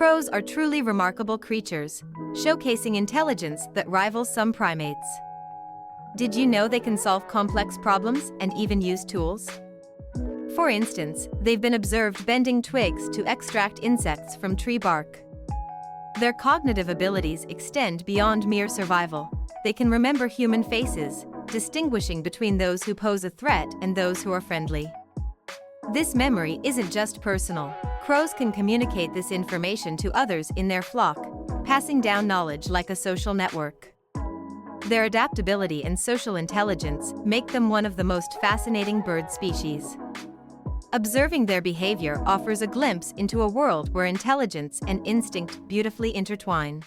Crows are truly remarkable creatures, showcasing intelligence that rivals some primates. Did you know they can solve complex problems and even use tools? For instance, they've been observed bending twigs to extract insects from tree bark. Their cognitive abilities extend beyond mere survival. They can remember human faces, distinguishing between those who pose a threat and those who are friendly. This memory isn't just personal. Crows can communicate this information to others in their flock, passing down knowledge like a social network. Their adaptability and social intelligence make them one of the most fascinating bird species. Observing their behavior offers a glimpse into a world where intelligence and instinct beautifully intertwine.